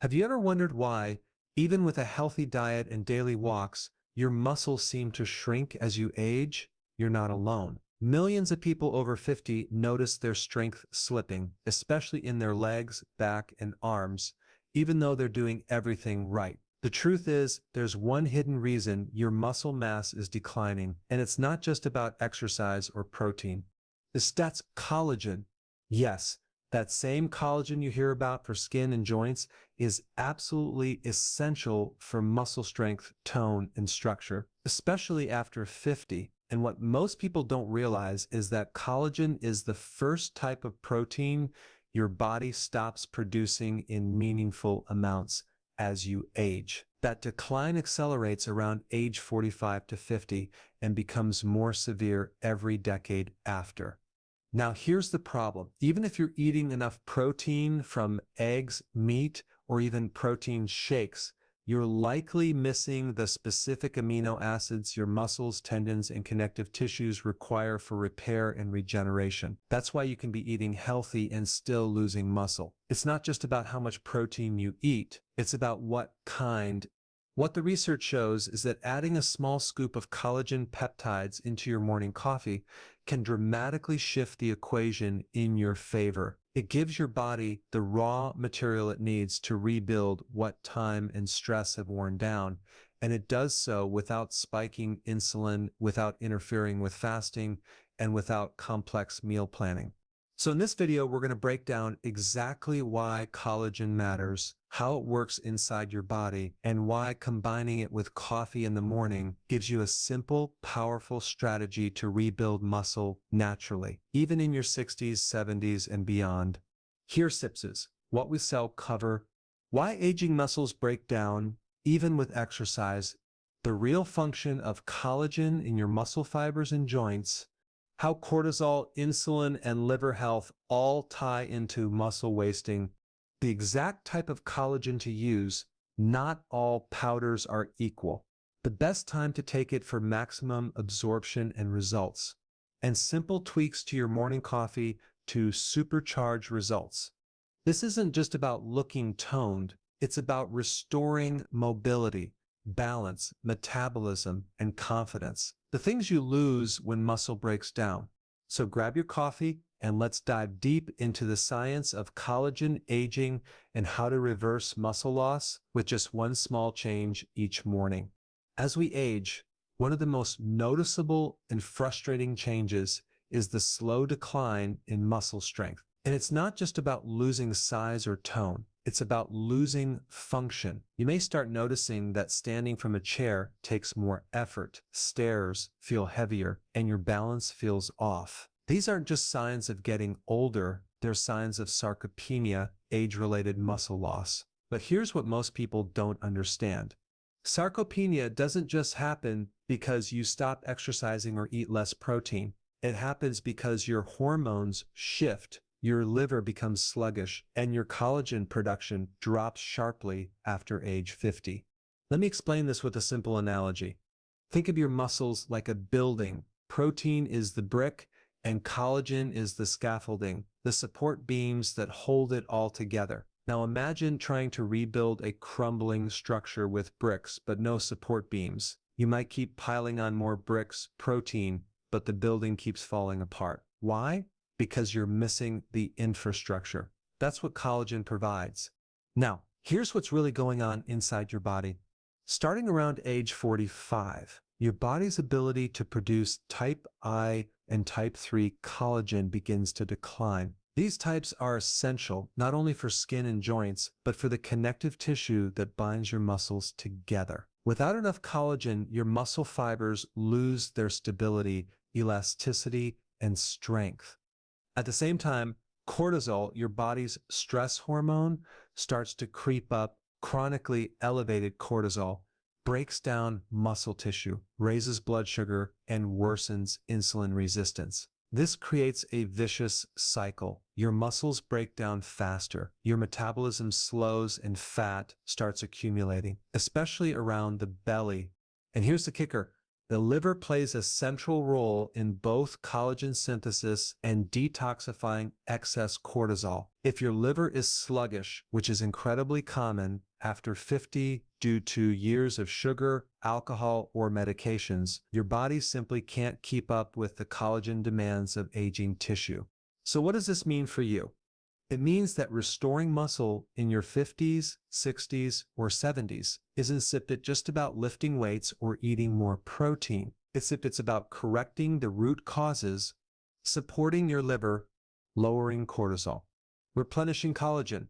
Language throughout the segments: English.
Have you ever wondered why, even with a healthy diet and daily walks, your muscles seem to shrink as you age? You're not alone. Millions of people over 50 notice their strength slipping, especially in their legs, back, and arms, even though they're doing everything right. The truth is, there's one hidden reason your muscle mass is declining, and it's not just about exercise or protein. That's collagen. Yes, that same collagen you hear about for skin and joints is absolutely essential for muscle strength, tone, and structure, especially after 50. And what most people don't realize is that collagen is the first type of protein your body stops producing in meaningful amounts as you age. That decline accelerates around age 45 to 50 and becomes more severe every decade after. Now here's the problem. Even if you're eating enough protein from eggs, meat, or even protein shakes, you're likely missing the specific amino acids your muscles, tendons, and connective tissues require for repair and regeneration. That's why you can be eating healthy and still losing muscle. It's not just about how much protein you eat, it's about what kind. What the research shows is that adding a small scoop of collagen peptides into your morning coffee can dramatically shift the equation in your favor. It gives your body the raw material it needs to rebuild what time and stress have worn down, and it does so without spiking insulin, without interfering with fasting, and without complex meal planning. So in this video, we're going to break down exactly why collagen matters, how it works inside your body, and why combining it with coffee in the morning gives you a simple, powerful strategy to rebuild muscle naturally, even in your 60s, 70s, and beyond. Here Sipses, what we sell cover, why aging muscles break down, even with exercise, the real function of collagen in your muscle fibers and joints, how cortisol, insulin, and liver health all tie into muscle wasting, the exact type of collagen to use. Not all powders are equal, the best time to take it for maximum absorption and results, and simple tweaks to your morning coffee to supercharge results. This isn't just about looking toned, it's about restoring mobility, balance, metabolism, and confidence. The things you lose when muscle breaks down. So grab your coffee and let's dive deep into the science of collagen, aging, and how to reverse muscle loss with just one small change each morning. As we age, one of the most noticeable and frustrating changes is the slow decline in muscle strength. And it's not just about losing size or tone. It's about losing function. You may start noticing that standing from a chair takes more effort, stairs feel heavier, and your balance feels off. These aren't just signs of getting older, they're signs of sarcopenia, age-related muscle loss. But here's what most people don't understand. Sarcopenia doesn't just happen because you stop exercising or eat less protein. It happens because your hormones shift. Your liver becomes sluggish, and your collagen production drops sharply after age 50. Let me explain this with a simple analogy. Think of your muscles like a building. Protein is the brick, and collagen is the scaffolding, the support beams that hold it all together. Now imagine trying to rebuild a crumbling structure with bricks, but no support beams. You might keep piling on more bricks, protein, but the building keeps falling apart. Why? Because you're missing the infrastructure. That's what collagen provides. Now, here's what's really going on inside your body. Starting around age 45, your body's ability to produce type I and type 3 collagen begins to decline. These types are essential not only for skin and joints, but for the connective tissue that binds your muscles together. Without enough collagen, your muscle fibers lose their stability, elasticity, and strength. At the same time, cortisol, your body's stress hormone, starts to creep up. Chronically elevated cortisol breaks down muscle tissue, raises blood sugar, and worsens insulin resistance. This creates a vicious cycle. Your muscles break down faster, your metabolism slows, and fat starts accumulating, especially around the belly. And here's the kicker. The liver plays a central role in both collagen synthesis and detoxifying excess cortisol. If your liver is sluggish, which is incredibly common after 50 due to years of sugar, alcohol, or medications, your body simply can't keep up with the collagen demands of aging tissue. So what does this mean for you? It means that restoring muscle in your 50s, 60s, or 70s isn't just about lifting weights or eating more protein. It's about correcting the root causes, supporting your liver, lowering cortisol, replenishing collagen,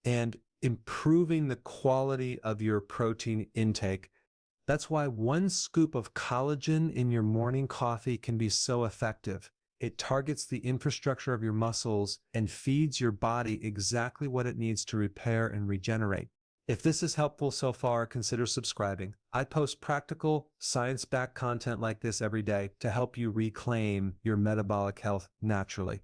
and improving the quality of your protein intake. That's why one scoop of collagen in your morning coffee can be so effective. It targets the infrastructure of your muscles and feeds your body exactly what it needs to repair and regenerate. If this is helpful so far, consider subscribing. I post practical, science-backed content like this every day to help you reclaim your metabolic health naturally.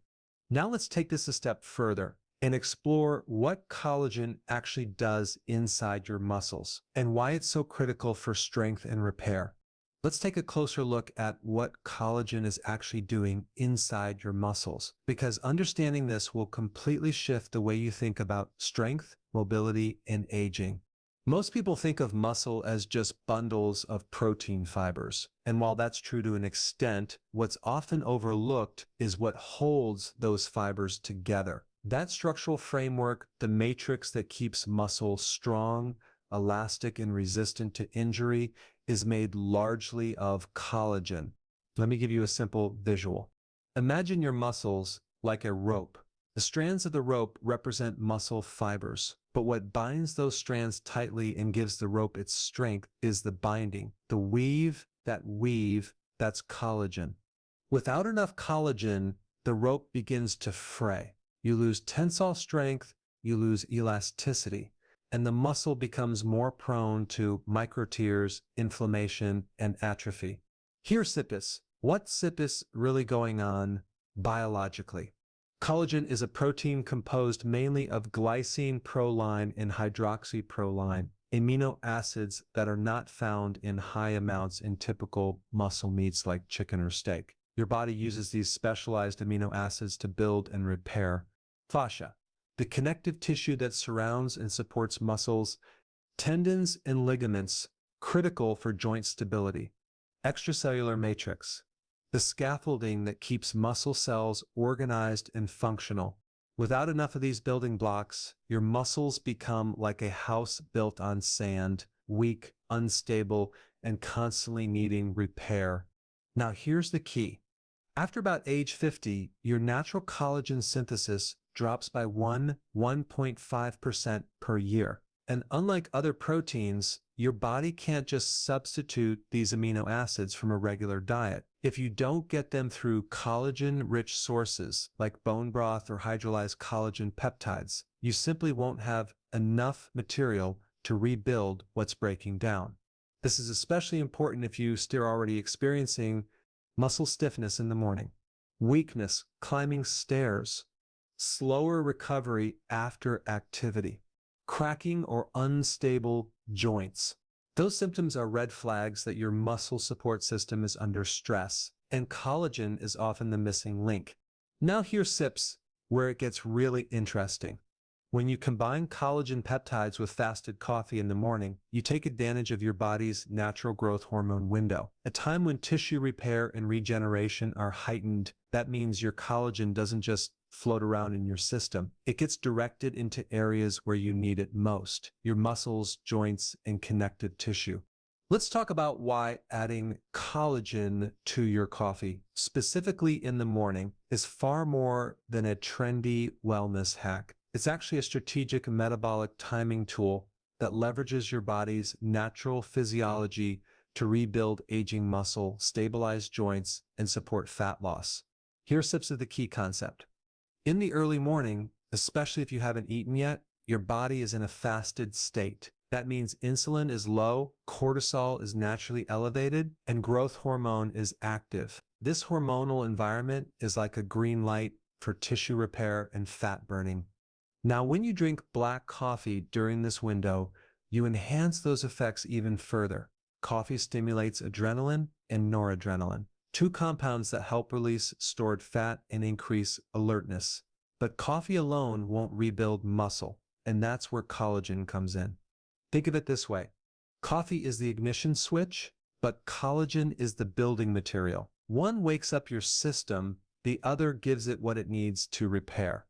Now let's take this a step further and explore what collagen actually does inside your muscles and why it's so critical for strength and repair. Let's take a closer look at what collagen is actually doing inside your muscles, because understanding this will completely shift the way you think about strength, mobility, and aging. Most people think of muscle as just bundles of protein fibers, and while that's true to an extent, what's often overlooked is what holds those fibers together. That structural framework, the matrix that keeps muscle strong, elastic, and resistant to injury, is made largely of collagen. Let me give you a simple visual. Imagine your muscles like a rope. The strands of the rope represent muscle fibers, but what binds those strands tightly and gives the rope its strength is the binding, the weave, that's collagen. Without enough collagen, the rope begins to fray. You lose tensile strength, you lose elasticity, and the muscle becomes more prone to microtears, inflammation, and atrophy. Here's SIPIS. What's SIPIS really going on biologically? Collagen is a protein composed mainly of glycine, proline, and hydroxyproline, amino acids that are not found in high amounts in typical muscle meats like chicken or steak. Your body uses these specialized amino acids to build and repair fascia, the connective tissue that surrounds and supports muscles, tendons, and ligaments, critical for joint stability. Extracellular matrix, the scaffolding that keeps muscle cells organized and functional. Without enough of these building blocks, your muscles become like a house built on sand, weak, unstable, and constantly needing repair. Now here's the key. After about age 50, your natural collagen synthesis drops by 1.5% per year. And unlike other proteins, your body can't just substitute these amino acids from a regular diet. If you don't get them through collagen-rich sources like bone broth or hydrolyzed collagen peptides, you simply won't have enough material to rebuild what's breaking down. This is especially important if you're already experiencing muscle stiffness in the morning, weakness climbing stairs, slower recovery after activity, cracking or unstable joints. Those symptoms are red flags that your muscle support system is under stress, and collagen is often the missing link. Now here's SIPS, where it gets really interesting. When you combine collagen peptides with fasted coffee in the morning, you take advantage of your body's natural growth hormone window, a time when tissue repair and regeneration are heightened. That means your collagen doesn't just float around in your system. It gets directed into areas where you need it most, your muscles, joints, and connective tissue. Let's talk about why adding collagen to your coffee, specifically in the morning, is far more than a trendy wellness hack. It's actually a strategic metabolic timing tool that leverages your body's natural physiology to rebuild aging muscle, stabilize joints, and support fat loss. Here's SIPS of the key concept. In the early morning, especially if you haven't eaten yet, your body is in a fasted state. That means insulin is low, cortisol is naturally elevated, and growth hormone is active. This hormonal environment is like a green light for tissue repair and fat burning. Now, when you drink black coffee during this window, you enhance those effects even further. Coffee stimulates adrenaline and noradrenaline, two compounds that help release stored fat and increase alertness. But coffee alone won't rebuild muscle, and that's where collagen comes in. Think of it this way. Coffee is the ignition switch, but collagen is the building material. One wakes up your system, the other gives it what it needs to repair.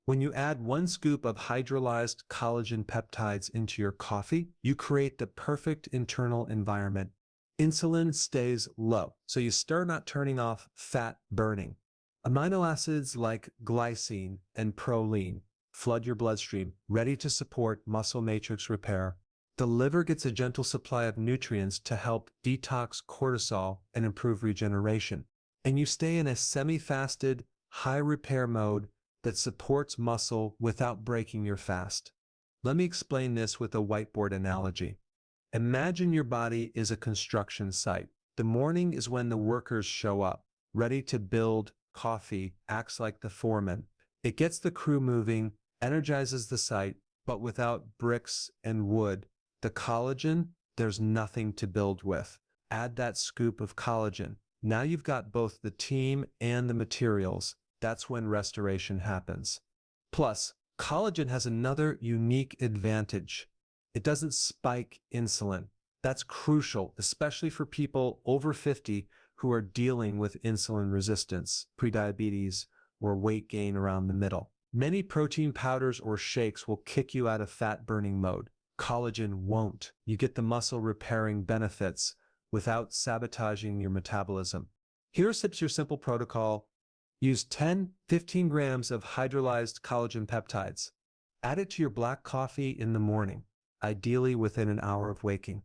When you add 1 scoop of hydrolyzed collagen peptides into your coffee, you create the perfect internal environment. Insulin stays low, so you start not turning off fat burning. Amino acids like glycine and proline flood your bloodstream, ready to support muscle matrix repair. The liver gets a gentle supply of nutrients to help detox cortisol and improve regeneration. And you stay in a semi-fasted, high repair mode that supports muscle without breaking your fast. Let me explain this with a whiteboard analogy. Imagine your body is a construction site. The morning is when the workers show up, ready to build. Coffee acts like the foreman. It gets the crew moving, energizes the site, but without bricks and wood, the collagen, there's nothing to build with. Add that scoop of collagen. Now you've got both the team and the materials. That's when restoration happens. Plus, collagen has another unique advantage. It doesn't spike insulin. That's crucial, especially for people over 50 who are dealing with insulin resistance, prediabetes, or weight gain around the middle. Many protein powders or shakes will kick you out of fat-burning mode. Collagen won't. You get the muscle repairing benefits without sabotaging your metabolism. Here's your simple protocol. Use 10-15 grams of hydrolyzed collagen peptides. Add it to your black coffee in the morning, ideally within an hour of waking.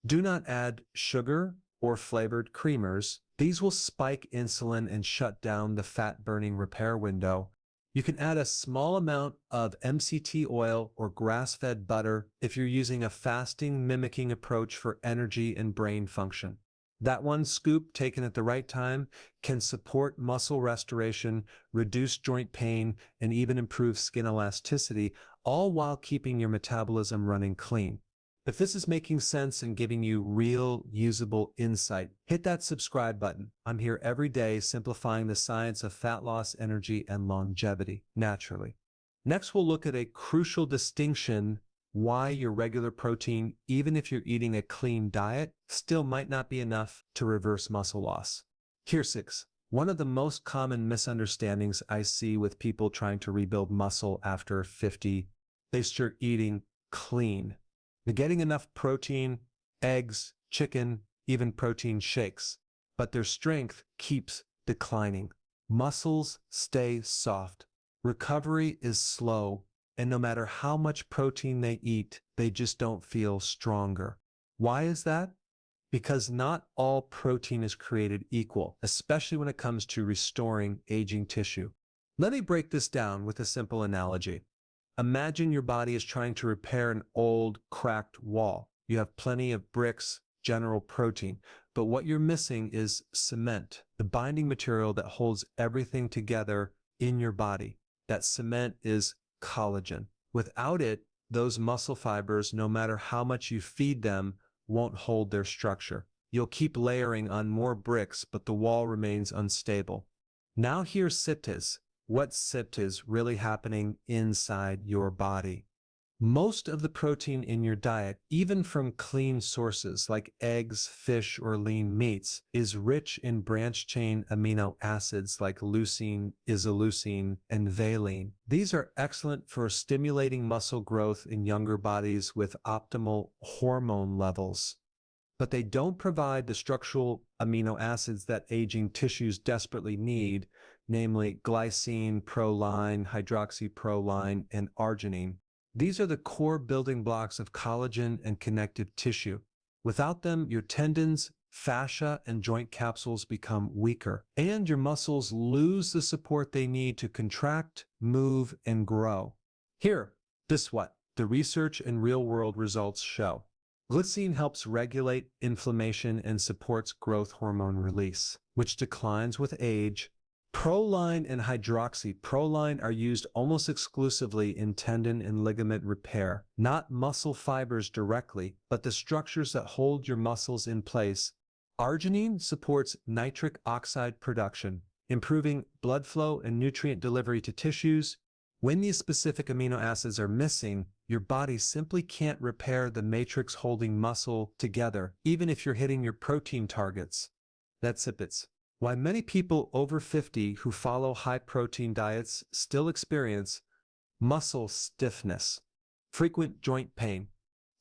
Do not add sugar or flavored creamers. These will spike insulin and shut down the fat-burning repair window. You can add a small amount of MCT oil or grass-fed butter if you're using a fasting mimicking approach for energy and brain function. That 1 scoop taken at the right time can support muscle restoration, reduce joint pain, and even improve skin elasticity, all while keeping your metabolism running clean. If this is making sense and giving you real, usable insight, hit that subscribe button. I'm here every day simplifying the science of fat loss, energy, and longevity naturally. Next, we'll look at a crucial distinction: why your regular protein, even if you're eating a clean diet, still might not be enough to reverse muscle loss. Here's 6. One of the most common misunderstandings I see with people trying to rebuild muscle after 50, they start eating clean. They're getting enough protein, eggs, chicken, even protein shakes, but their strength keeps declining. Muscles stay soft. Recovery is slow, and no matter how much protein they eat, they just don't feel stronger. Why is that? Because not all protein is created equal, especially when it comes to restoring aging tissue. Let me break this down with a simple analogy. Imagine your body is trying to repair an old, cracked wall. You have plenty of bricks, general protein, but what you're missing is cement, the binding material that holds everything together in your body. That cement is collagen. Without it, those muscle fibers, no matter how much you feed them, won't hold their structure. You'll keep layering on more bricks, but the wall remains unstable. Now here's SIPTs. What SIPT is really happening inside your body. Most of the protein in your diet, even from clean sources like eggs, fish, or lean meats, is rich in branched-chain amino acids like leucine, isoleucine, and valine. These are excellent for stimulating muscle growth in younger bodies with optimal hormone levels. But they don't provide the structural amino acids that aging tissues desperately need, namely glycine, proline, hydroxyproline, and arginine. These are the core building blocks of collagen and connective tissue. Without them, your tendons, fascia, and joint capsules become weaker, and your muscles lose the support they need to contract, move, and grow. Here, this what the research and real-world results show. Glycine helps regulate inflammation and supports growth hormone release, which declines with age. Proline and hydroxyproline are used almost exclusively in tendon and ligament repair, not muscle fibers directly, but the structures that hold your muscles in place. Arginine supports nitric oxide production, improving blood flow and nutrient delivery to tissues. When these specific amino acids are missing, your body simply can't repair the matrix holding muscle together, even if you're hitting your protein targets. That's it. Why many people over 50 who follow high-protein diets still experience muscle stiffness, frequent joint pain,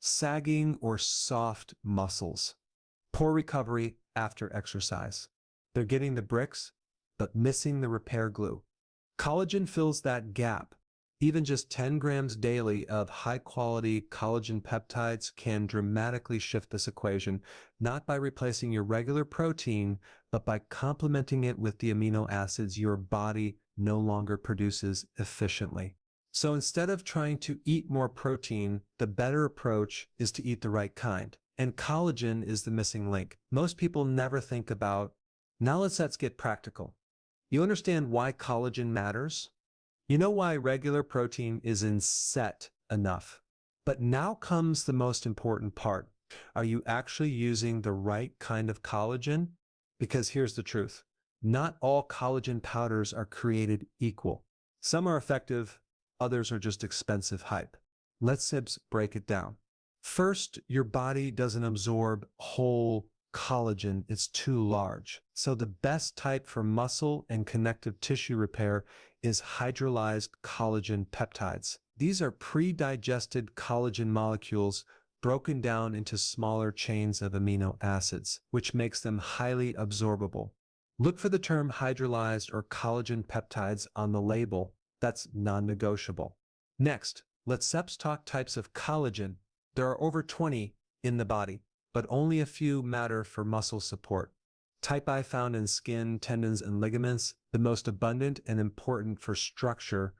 sagging or soft muscles, poor recovery after exercise. They're getting the bricks, but missing the repair glue. Collagen fills that gap. Even just 10 grams daily of high-quality collagen peptides can dramatically shift this equation, not by replacing your regular protein, but by complementing it with the amino acids your body no longer produces efficiently. So instead of trying to eat more protein, the better approach is to eat the right kind. And collagen is the missing link. Most people never think about. Now let's get practical. You understand why collagen matters? You know why regular protein isn't set enough. But now comes the most important part. Are you actually using the right kind of collagen? Because here's the truth. Not all collagen powders are created equal. Some are effective, others are just expensive hype. Let's break it down. First, your body doesn't absorb whole collagen, it's too large. So the best type for muscle and connective tissue repair is hydrolyzed collagen peptides. These are pre-digested collagen molecules broken down into smaller chains of amino acids, which makes them highly absorbable. Look for the term hydrolyzed or collagen peptides on the label. That's non-negotiable. Next, let's talk types of collagen. There are over 20 in the body, but only a few matter for muscle support. Type I found in skin, tendons, and ligaments, the most abundant and important for structure.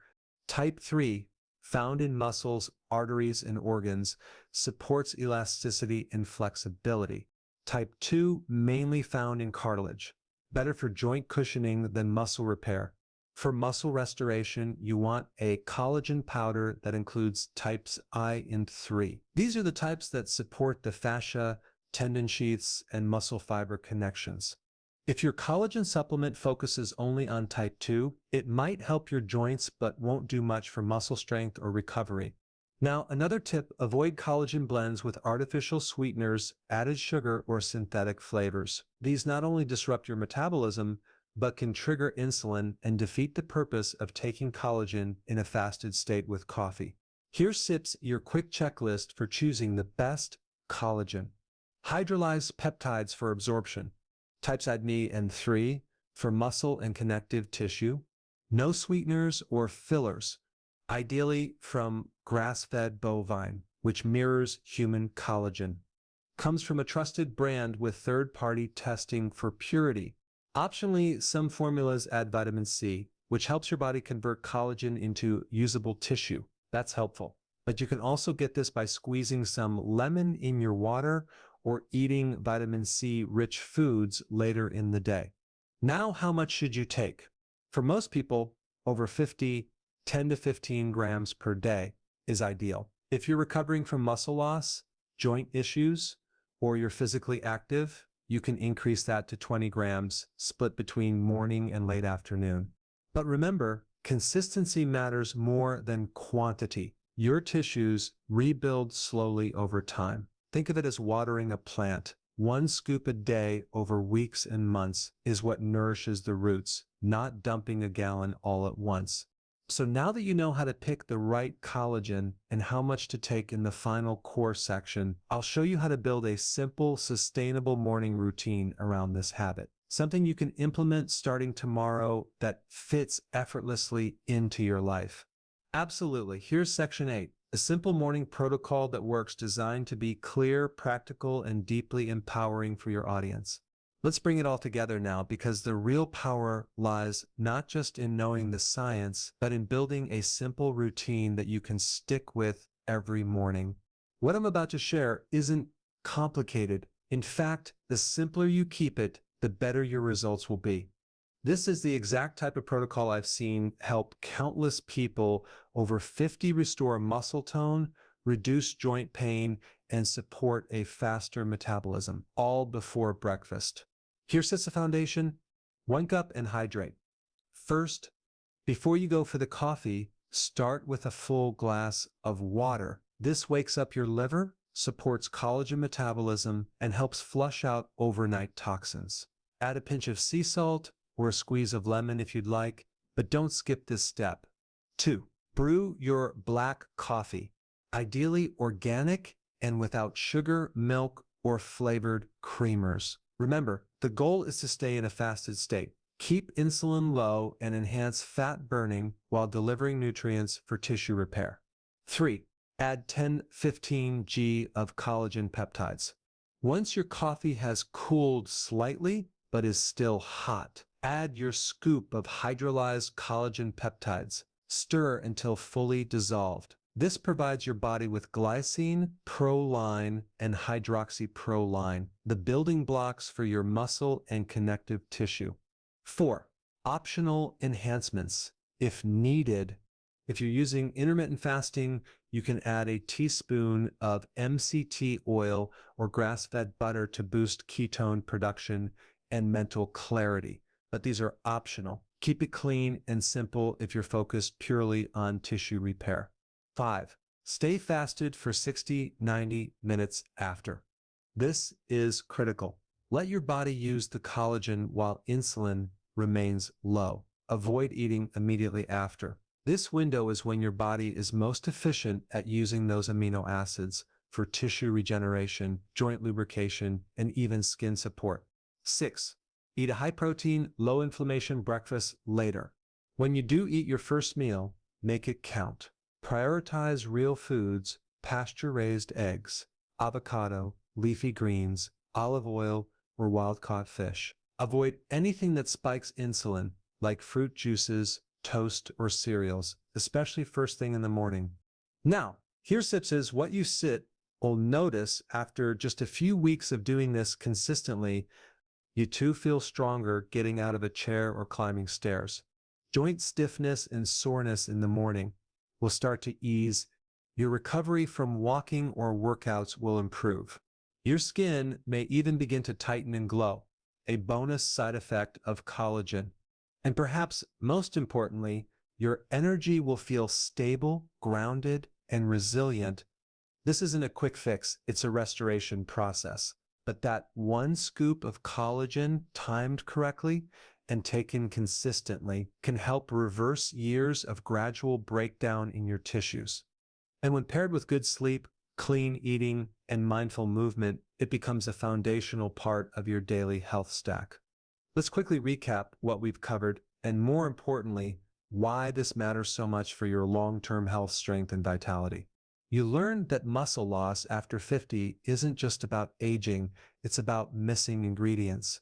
Type 3, found in muscles, arteries, and organs, supports elasticity and flexibility. Type 2, mainly found in cartilage, better for joint cushioning than muscle repair. For muscle restoration, you want a collagen powder that includes types I and 3. These are the types that support the fascia, tendon sheaths, and muscle fiber connections. If your collagen supplement focuses only on type 2, it might help your joints but won't do much for muscle strength or recovery. Now, another tip, avoid collagen blends with artificial sweeteners, added sugar, or synthetic flavors. These not only disrupt your metabolism, but can trigger insulin and defeat the purpose of taking collagen in a fasted state with coffee. Here's your quick checklist for choosing the best collagen. Hydrolyzed peptides for absorption. Types I and 3 for muscle and connective tissue. No sweeteners or fillers, ideally from grass-fed bovine, which mirrors human collagen. Comes from a trusted brand with third-party testing for purity. Optionally, some formulas add vitamin C, which helps your body convert collagen into usable tissue. That's helpful. But you can also get this by squeezing some lemon in your water or eating vitamin C-rich foods later in the day. Now, how much should you take? For most people, over 50, 10 to 15 grams per day is ideal. If you're recovering from muscle loss, joint issues, or you're physically active, you can increase that to 20 grams, split between morning and late afternoon. But remember, consistency matters more than quantity. Your tissues rebuild slowly over time. Think of it as watering a plant. 1 scoop a day over weeks and months is what nourishes the roots, not dumping a gallon all at once. So now that you know how to pick the right collagen and how much to take in the final core section, I'll show you how to build a simple, sustainable morning routine around this habit. Something you can implement starting tomorrow that fits effortlessly into your life. Absolutely. Here's section 8. A simple morning protocol that works, designed to be clear, practical, and deeply empowering for your audience. Let's bring it all together now, because the real power lies not just in knowing the science, but in building a simple routine that you can stick with every morning. What I'm about to share isn't complicated. In fact, the simpler you keep it, the better your results will be. This is the exact type of protocol I've seen help countless people over 50 restore muscle tone, reduce joint pain, and support a faster metabolism, all before breakfast. Here sits the foundation. Wake up and hydrate. First, before you go for the coffee, start with a full glass of water. This wakes up your liver, supports collagen metabolism, and helps flush out overnight toxins. Add a pinch of sea salt or a squeeze of lemon if you'd like, but don't skip this step. 2. Brew your black coffee, ideally organic and without sugar, milk, or flavored creamers. Remember, the goal is to stay in a fasted state. Keep insulin low and enhance fat burning while delivering nutrients for tissue repair. 3. Add 10-15 g of collagen peptides. Once your coffee has cooled slightly but is still hot, add your scoop of hydrolyzed collagen peptides. Stir until fully dissolved. This provides your body with glycine, proline, and hydroxyproline, the building blocks for your muscle and connective tissue. 4. Optional enhancements. If needed, if you're using intermittent fasting, you can add a teaspoon of MCT oil or grass-fed butter to boost ketone production and mental clarity. But these are optional. Keep it clean and simple if you're focused purely on tissue repair. 5. Stay fasted for 60-90 minutes after. This is critical. Let your body use the collagen while insulin remains low. Avoid eating immediately after. This window is when your body is most efficient at using those amino acids for tissue regeneration, joint lubrication, and even skin support. 6. Eat a high-protein, low-inflammation breakfast later. When you do eat your first meal, make it count. Prioritize real foods, pasture-raised eggs, avocado, leafy greens, olive oil, or wild-caught fish. Avoid anything that spikes insulin, like fruit juices, toast, or cereals, especially first thing in the morning. Now, here sits what you will notice after just a few weeks of doing this consistently. You too feel stronger getting out of a chair or climbing stairs. Joint stiffness and soreness in the morning will start to ease. Your recovery from walking or workouts will improve. Your skin may even begin to tighten and glow, a bonus side effect of collagen. And perhaps most importantly, your energy will feel stable, grounded, and resilient. This isn't a quick fix, it's a restoration process. But that one scoop of collagen timed correctly and taken consistently can help reverse years of gradual breakdown in your tissues. And when paired with good sleep, clean eating, and mindful movement, it becomes a foundational part of your daily health stack. Let's quickly recap what we've covered, and more importantly, why this matters so much for your long-term health, strength, and vitality. You learned that muscle loss after 50 isn't just about aging, it's about missing ingredients.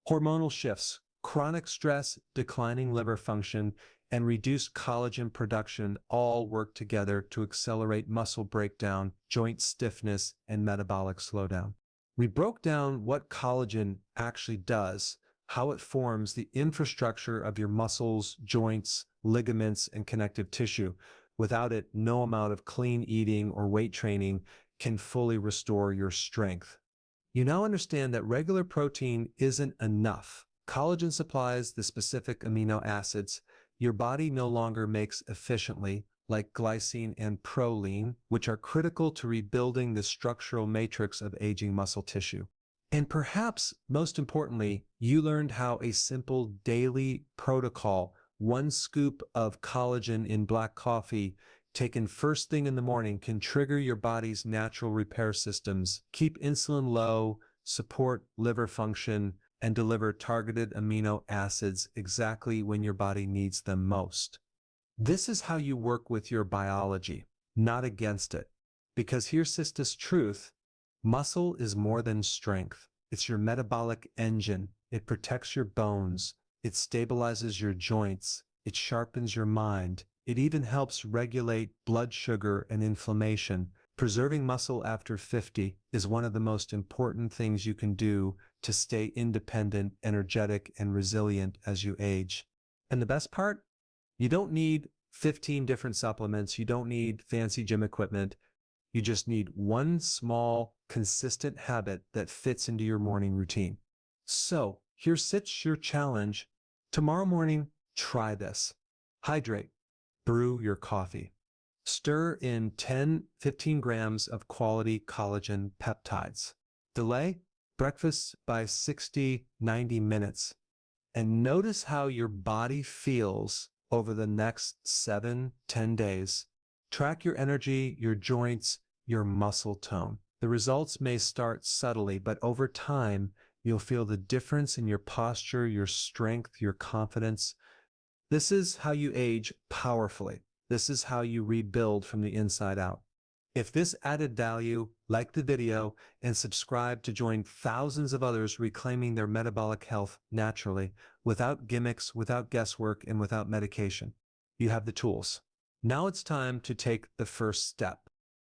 Hormonal shifts, chronic stress, declining liver function, and reduced collagen production all work together to accelerate muscle breakdown, joint stiffness, and metabolic slowdown. We broke down what collagen actually does, how it forms the infrastructure of your muscles, joints, ligaments, and connective tissue. Without it, no amount of clean eating or weight training can fully restore your strength. You now understand that regular protein isn't enough. Collagen supplies the specific amino acids your body no longer makes efficiently, like glycine and proline, which are critical to rebuilding the structural matrix of aging muscle tissue. And perhaps most importantly, you learned how a simple daily protocol, one scoop of collagen in black coffee taken first thing in the morning, can trigger your body's natural repair systems, keep insulin low, support liver function, and deliver targeted amino acids exactly when your body needs them most. This is how you work with your biology, not against it. Because here's this truth: muscle is more than strength. It's your metabolic engine. It protects your bones. It stabilizes your joints. It sharpens your mind. It even helps regulate blood sugar and inflammation. Preserving muscle after 50 is one of the most important things you can do to stay independent, energetic, and resilient as you age. And the best part? You don't need 15 different supplements. You don't need fancy gym equipment. You just need one small, consistent habit that fits into your morning routine. So here sits your challenge. Tomorrow morning, try this. Hydrate. Brew your coffee. Stir in 10-15 grams of quality collagen peptides. Delay breakfast by 60-90 minutes. And notice how your body feels over the next 7-10 days. Track your energy, your joints, your muscle tone. The results may start subtly, but over time, you'll feel the difference in your posture, your strength, your confidence. This is how you age powerfully. This is how you rebuild from the inside out. If this added value, like the video and subscribe to join thousands of others reclaiming their metabolic health naturally, without gimmicks, without guesswork, and without medication. You have the tools. Now it's time to take the first step.